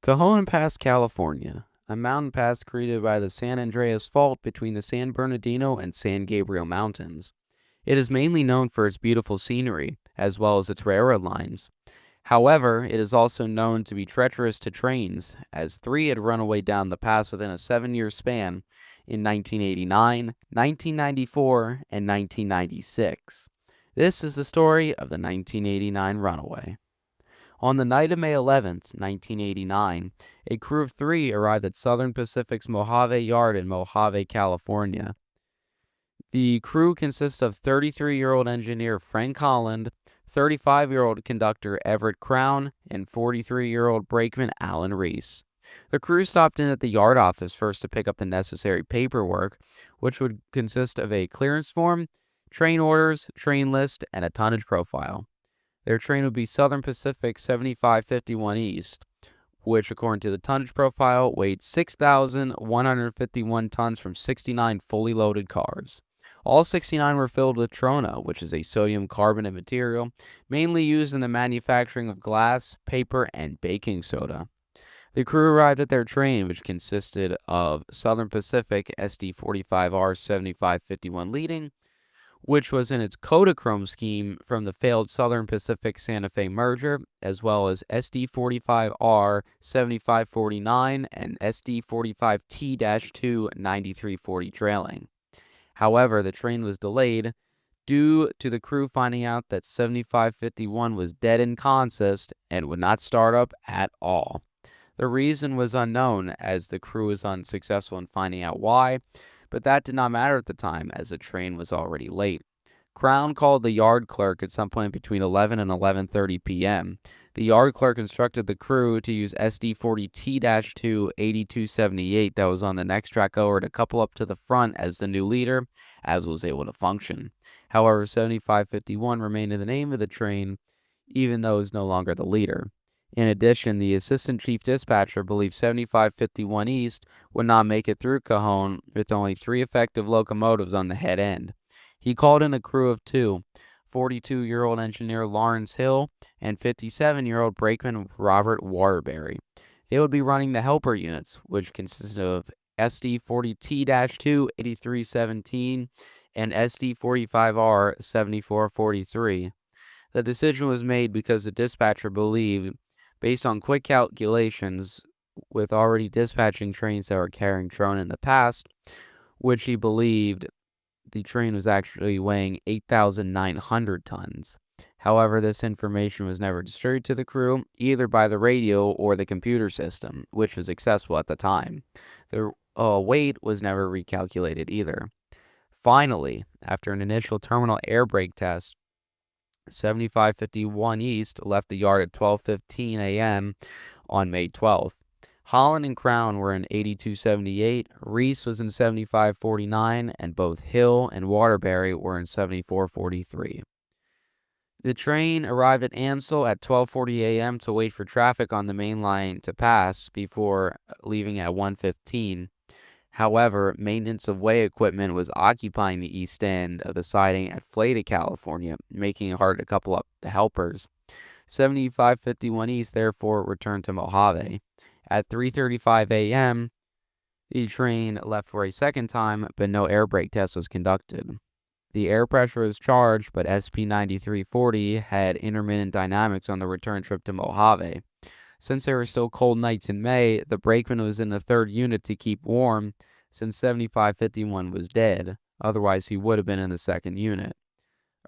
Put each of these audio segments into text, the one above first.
Cajon Pass, California, a mountain pass created by the San Andreas Fault between the San Bernardino and San Gabriel Mountains. It is mainly known for its beautiful scenery, as well as its railroad lines. However, it is also known to be treacherous to trains, as three had run away down the pass within a 7-year span in 1989, 1994, and 1996. This is the story of the 1989 Runaway. On the night of May 11th, 1989, a crew of three arrived at Southern Pacific's Mojave Yard in Mojave, California. The crew consists of 33-year-old engineer Frank Holland, 35-year-old conductor Everett Crown, and 43-year-old brakeman Alan Reese. The crew stopped in at the yard office first to pick up the necessary paperwork, which would consist of a clearance form, train orders, train list, and a tonnage profile. Their train would be Southern Pacific 7551 East, which, according to the tonnage profile, weighed 6,151 tons from 69 fully loaded cars. All 69 were filled with trona, which is a sodium carbonate material mainly used in the manufacturing of glass, paper, and baking soda. The crew arrived at their train, which consisted of Southern Pacific SD45R 7551 leading, which was in its Kodachrome scheme from the failed Southern Pacific Santa Fe merger, as well as SD45R 7549 and SD45T-2 9340 trailing. However, the train was delayed due to the crew finding out that 7551 was dead in consist and would not start up at all. The reason was unknown, as the crew was unsuccessful in finding out why, but that did not matter at the time, as the train was already late. Crown called the yard clerk at some point between 11 and 11:30 p.m. The yard clerk instructed the crew to use SD40T-2 8278 that was on the next track over to couple up to the front as the new leader, as was able to function. However, 7551 remained in the name of the train, even though it was no longer the leader. In addition, the assistant chief dispatcher believed 7551 East would not make it through Cajon with only 3 effective locomotives on the head end. He called in a crew of 2, 42-year-old engineer Lawrence Hill and 57-year-old brakeman Robert Waterbury. They would be running the helper units, which consisted of SD40T-2 8317 and SD45R 7443. The decision was made because the dispatcher believed, based on quick calculations, with already dispatching trains that were carrying trona in the past, which he believed the train was actually weighing 8,900 tons. However, this information was never distributed to the crew, either by the radio or the computer system, which was accessible at the time. The weight was never recalculated either. Finally, after an initial terminal air brake test, 7551 East left the yard at 12:15 a.m. on May 12th. Holland and Crown were in 8278, Reese was in 7549, and both Hill and Waterbury were in 7443. The train arrived at Ansel at 12:40 a.m. to wait for traffic on the main line to pass before leaving at 1:15. However, maintenance of way equipment was occupying the east end of the siding at Fleta, California, making it hard to couple up the helpers. 7551 East therefore returned to Mojave. At 3:35 a.m., the train left for a second time, but no air brake test was conducted. The air pressure was charged, but SP9340 had intermittent dynamics on the return trip to Mojave. Since there were still cold nights in May, the brakeman was in the third unit to keep warm, since 7551 was dead. Otherwise, he would have been in the second unit.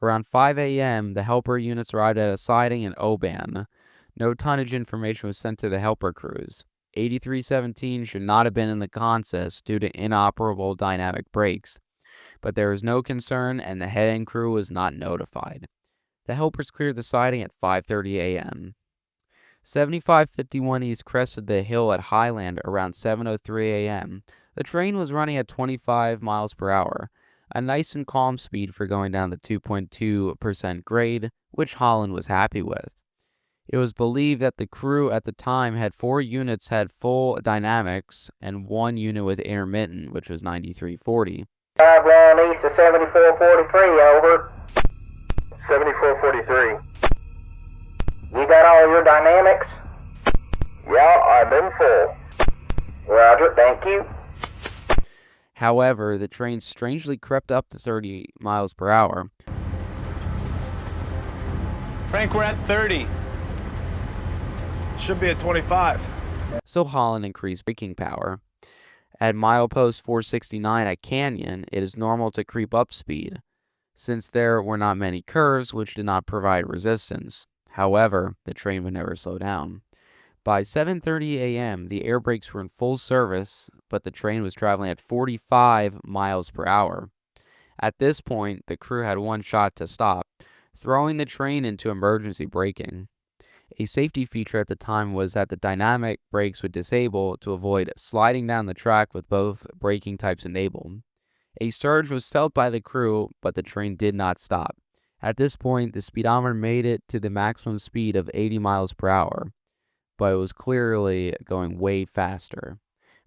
Around 5 a.m., the helper units arrived at a siding in Oban. No tonnage information was sent to the helper crews. 8317 should not have been in the consist due to inoperable dynamic brakes, but there was no concern and the head-end crew was not notified. The helpers cleared the siding at 5:30 a.m. 7551 East crested the hill at Highland around 7:03 a.m. The train was running at 25 miles per hour, a nice and calm speed for going down the 2.2% grade, which Holland was happy with. It was believed that the crew at the time had 4 units had full dynamics and 1 unit with intermittent, which was 9340. 5 round east of 7443, over. 7443. You got all your dynamics? Yeah, I'm in full. Roger, thank you. However, the train strangely crept up to 30 miles per hour. Frank, we're at 30. Should be at 25. So Holland increased braking power. At milepost 469 at Canyon, it is normal to creep up speed, since there were not many curves which did not provide resistance. However, the train would never slow down. By 7:30 a.m., the air brakes were in full service, but the train was traveling at 45 miles per hour. At this point, the crew had one shot to stop, throwing the train into emergency braking. A safety feature at the time was that the dynamic brakes would disable to avoid sliding down the track with both braking types enabled. A surge was felt by the crew, but the train did not stop. At this point, the speedometer made it to the maximum speed of 80 miles per hour, but it was clearly going way faster.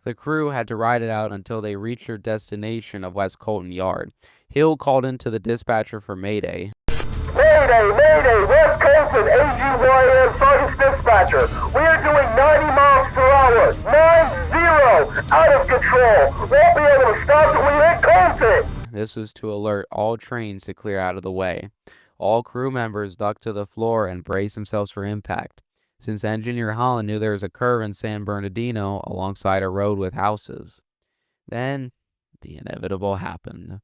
The crew had to ride it out until they reached their destination of West Colton Yard. Hill called into the dispatcher for Mayday. Mayday, Mayday, West Colton, AGYM, Sergeant Dispatcher. We are doing 90 miles per hour, 90, out of control. Won't be able to stop till we hit Colton. This was to alert all trains to clear out of the way. All crew members ducked to the floor and braced themselves for impact, since Engineer Holland knew there was a curve in San Bernardino alongside a road with houses. Then, the inevitable happened.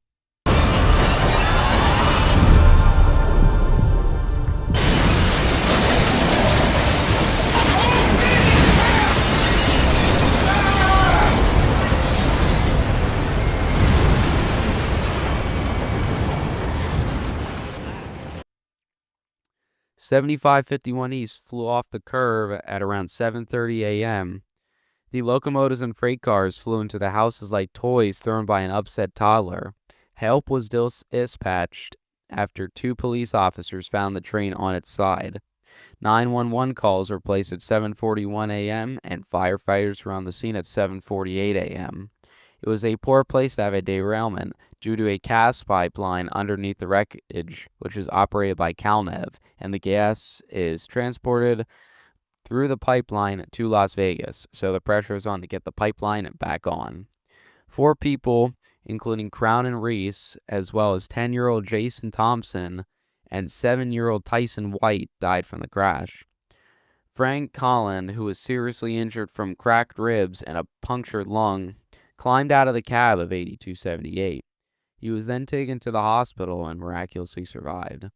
7551 East flew off the curve at around 7:30 a.m. The locomotives and freight cars flew into the houses like toys thrown by an upset toddler. Help was dispatched after 2 police officers found the train on its side. 911 calls were placed at 7:41 a.m. and firefighters were on the scene at 7:48 a.m. It was a poor place to have a derailment due to a gas pipeline underneath the wreckage, which is operated by Calnev, and the gas is transported through the pipeline to Las Vegas, so the pressure is on to get the pipeline back on. 4 people, including Crown and Reese, as well as 10-year-old Jason Thompson and 7-year-old Tyson White, died from the crash. Frank Collin, who was seriously injured from cracked ribs and a punctured lung, climbed out of the cab of 8278. He was then taken to the hospital and miraculously survived.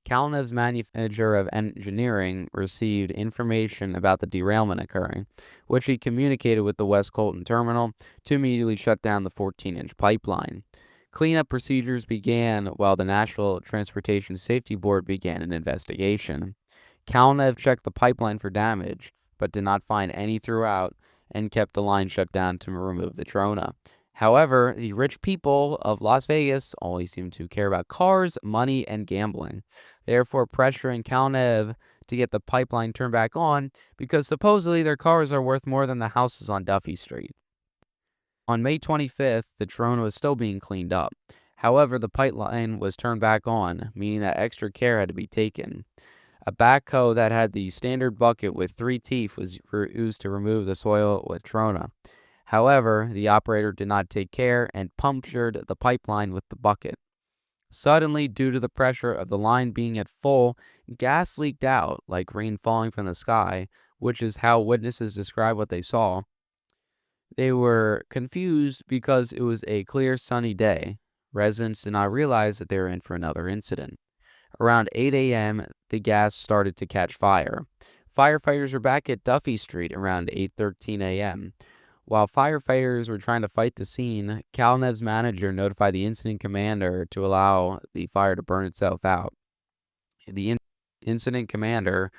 Calnev's manager of engineering received information about the derailment occurring, which he communicated with the West Colton terminal to immediately shut down the 14-inch pipeline. Cleanup procedures began while the National Transportation Safety Board began an investigation. Calnev checked the pipeline for damage, but did not find any throughout and kept the line shut down to remove the trona. However, the rich people of Las Vegas only seem to care about cars, money, and gambling, therefore pressuring Calnev to get the pipeline turned back on because supposedly their cars are worth more than the houses on Duffy Street. On May 25th, the trona was still being cleaned up. However, the pipeline was turned back on, meaning that extra care had to be taken. A backhoe that had the standard bucket with 3 teeth was used to remove the soil with trona. However, the operator did not take care and punctured the pipeline with the bucket. Suddenly, due to the pressure of the line being at full, gas leaked out like rain falling from the sky, which is how witnesses describe what they saw. They were confused because it was a clear, sunny day. Residents did not realize that they were in for another incident. Around 8 a.m., the gas started to catch fire. Firefighters were back at Duffy Street around 8:13 a.m. While firefighters were trying to fight the scene, Calnev's manager notified the incident commander to allow the fire to burn itself out. The incident commander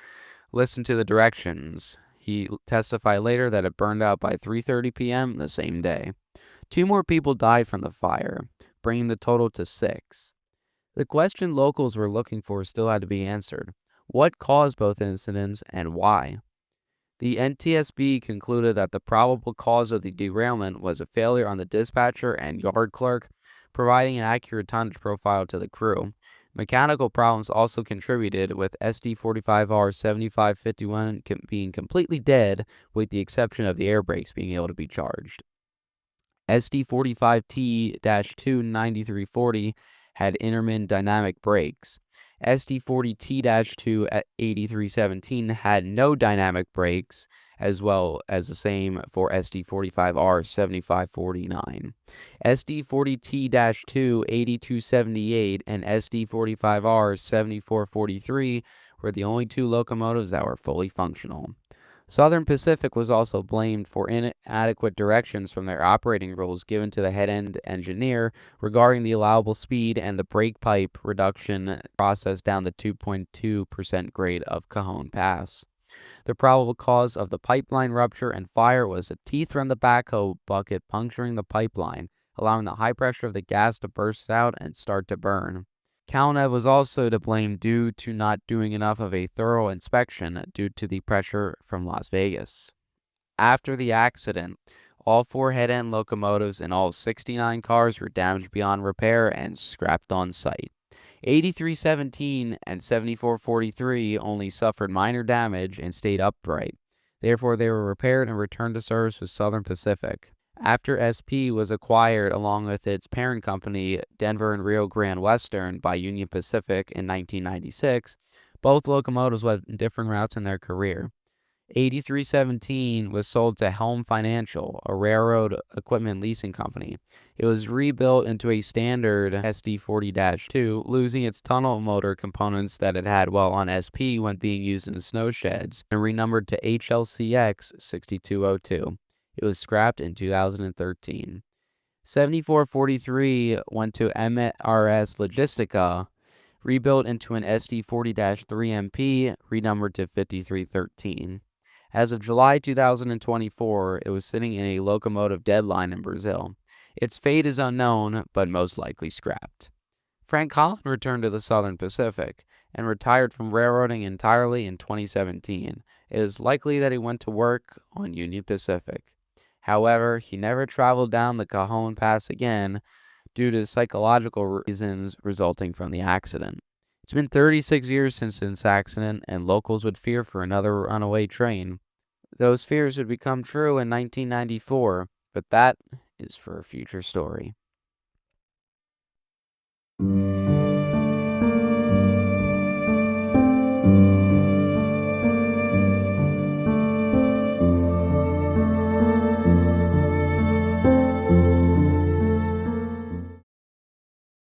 listened to the directions. He testified later that it burned out by 3:30 p.m. the same day. 2 more people died from the fire, bringing the total to 6. The question locals were looking for still had to be answered. What caused both incidents and why? The NTSB concluded that the probable cause of the derailment was a failure on the dispatcher and yard clerk, providing an accurate tonnage profile to the crew. Mechanical problems also contributed, with SD45R 7551 being completely dead, with the exception of the air brakes being able to be charged. SD45T-2 9340 had intermittent dynamic brakes. SD40T-2 at 8317 had no dynamic brakes, as well as the same for SD45R 7549. SD40T-2 8278 and SD45R 7443 were the only two locomotives that were fully functional. Southern Pacific was also blamed for inadequate directions from their operating rules given to the head-end engineer regarding the allowable speed and the brake pipe reduction process down the 2.2% grade of Cajon Pass. The probable cause of the pipeline rupture and fire was a teeth from the backhoe bucket puncturing the pipeline, allowing the high pressure of the gas to burst out and start to burn. Cajon was also to blame due to not doing enough of a thorough inspection due to the pressure from Las Vegas. After the accident, all 4 head-end locomotives and all 69 cars were damaged beyond repair and scrapped on site. 8317 and 7443 only suffered minor damage and stayed upright. Therefore, they were repaired and returned to service with Southern Pacific. After SP was acquired along with its parent company, Denver and Rio Grande Western, by Union Pacific in 1996, both locomotives went different routes in their career. 8317 was sold to Helm Financial, a railroad equipment leasing company. It was rebuilt into a standard SD40-2, losing its tunnel motor components that it had while on SP when being used in snow sheds, and renumbered to HLCX 6202. It was scrapped in 2013. 7443 went to MRS Logistica, rebuilt into an SD40-3MP, renumbered to 5313. As of July 2024, it was sitting in a locomotive deadline in Brazil. Its fate is unknown, but most likely scrapped. Frank Collin returned to the Southern Pacific and retired from railroading entirely in 2017. It is likely that he went to work on Union Pacific. However, he never traveled down the Cajon Pass again due to psychological reasons resulting from the accident. It's been 36 years since this accident, and locals would fear for another runaway train. Those fears would become true in 1994, but that is for a future story.